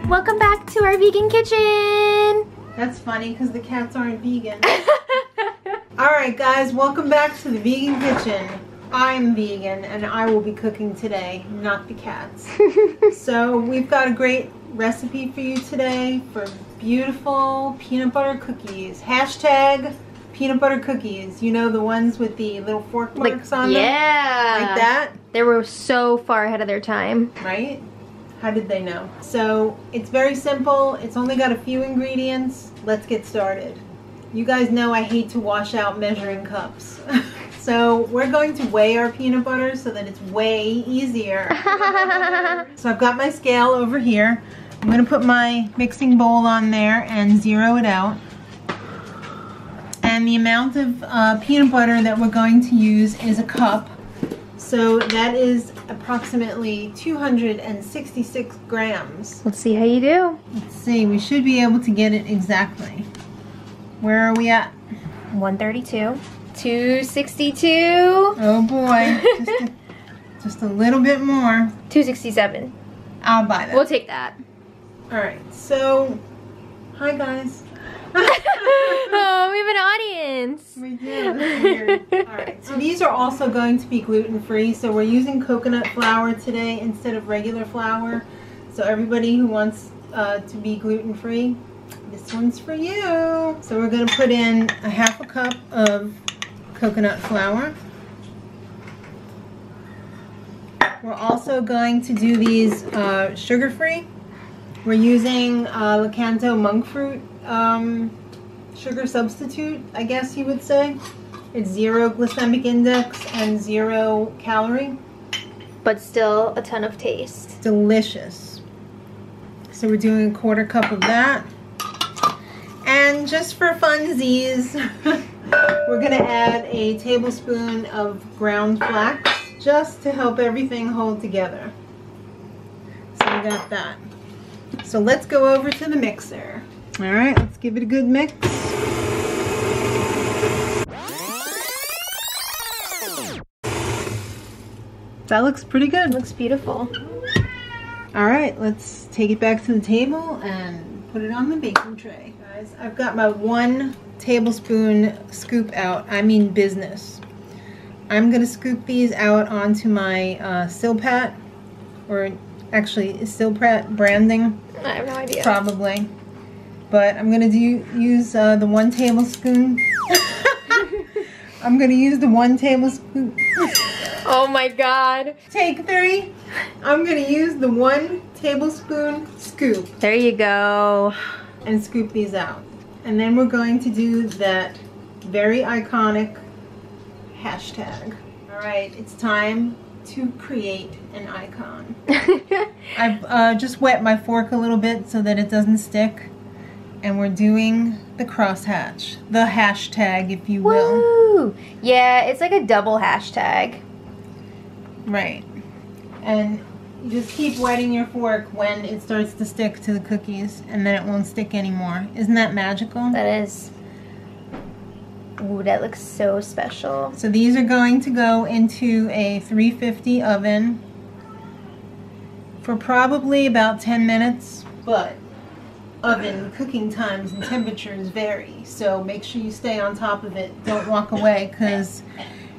Welcome back to our vegan kitchen. That's funny because the cats aren't vegan. Alright guys, welcome back to the vegan kitchen. I'm vegan and I will be cooking today, not the cats. So we've got a great recipe for you today for beautiful peanut butter cookies. Hashtag peanut butter cookies. You know, the ones with the little fork marks on them? Yeah. Like that? They were so far ahead of their time. Right? How did they know? So it's very simple. It's only got a few ingredients. Let's get started. You guys know I hate to wash out measuring cups. So we're going to weigh our peanut butter so that it's way easier. So I've got my scale over here. I'm going to put my mixing bowl on there and zero it out. And the amount of peanut butter that we're going to use is a cup. So that is approximately 266 grams. Let's see how you do. Let's see, we should be able to get it exactly. Where are we at? 132. 262. Oh boy, just a little bit more. 267. I'll buy that. We'll take that. Alright, so, hi guys. Oh, we have an audience. We do, that's weird. Alright, so these are also going to be gluten-free, so we're using coconut flour today instead of regular flour. So everybody who wants to be gluten-free, this one's for you. So we're going to put in a half a cup of coconut flour. We're also going to do these sugar-free. We're using Lakanto Monkfruit sugar substitute, I guess you would say. It's 0 glycemic index and 0 calorie. But still a ton of taste. Delicious. So we're doing a 1/4 cup of that. And just for funsies, we're going to add a tablespoon of ground flax just to help everything hold together. So we got that. So let's go over to the mixer. Alright, let's give it a good mix. That looks pretty good. Looks beautiful. Alright, let's take it back to the table and put it on the baking tray. Guys, I've got my 1 tablespoon scoop out. I mean business. I'm going to scoop these out onto my Silpat, or actually Silpat branding. I have no idea. Probably. But I'm going to use the 1 tablespoon. I'm going to use the 1 tablespoon. Oh my god. Take 3. I'm going to use the 1 tablespoon scoop. There you go. And scoop these out. And then we're going to do that very iconic hashtag. Alright, it's time to create an icon. I've just wet my fork a little bit so that it doesn't stick. And we're doing the crosshatch. The hashtag, if you will. Woo! Yeah, it's like a double hashtag. Right. And you just keep wetting your fork when it starts to stick to the cookies, and then it won't stick anymore. Isn't that magical? That is. Ooh, that looks so special. So these are going to go into a 350 oven for probably about 10 minutes, but oven cooking times and temperatures vary, so make sure you stay on top of it. Don't walk away, because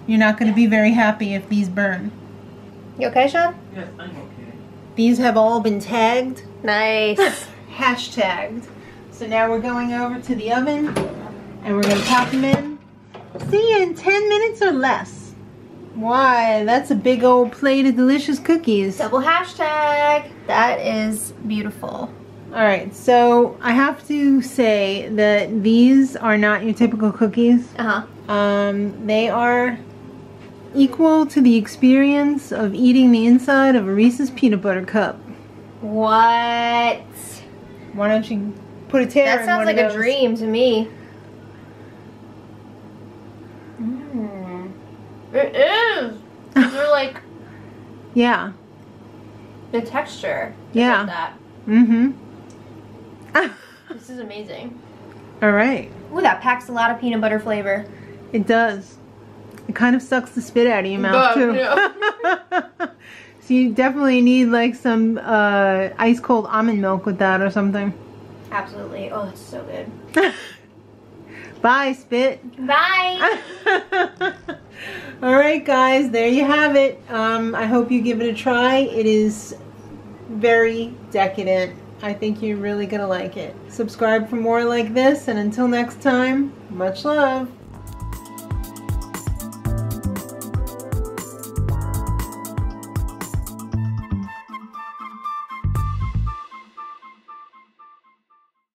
you're not going to be very happy if these burn. You okay, Sean? Yes, I'm okay. These have all been tagged. Nice. Hashtagged. So now we're going over to the oven and we're going to pop them in. See you in 10 minutes or less. Why, that's a big old plate of delicious cookies. Double hashtag. That is beautiful. Alright, so I have to say that these are not your typical cookies. They are equal to the experience of eating the inside of a Reese's peanut butter cup. What? Why don't you put a tear in That sounds one like of a those? dream to me. It is. They're like Yeah. the texture. Yeah. Like that. Mm-hmm. This is amazing. Alright. Ooh, that packs a lot of peanut butter flavor. It does. It kind of sucks the spit out of your mouth, too. Yeah. So you definitely need like some ice cold almond milk with that or something. Absolutely. Oh, it's so good. Bye, Spit. Bye. Alright guys, there you have it. I hope you give it a try. It is very decadent. I think you're really gonna like it. Subscribe for more like this, and until next time, much love.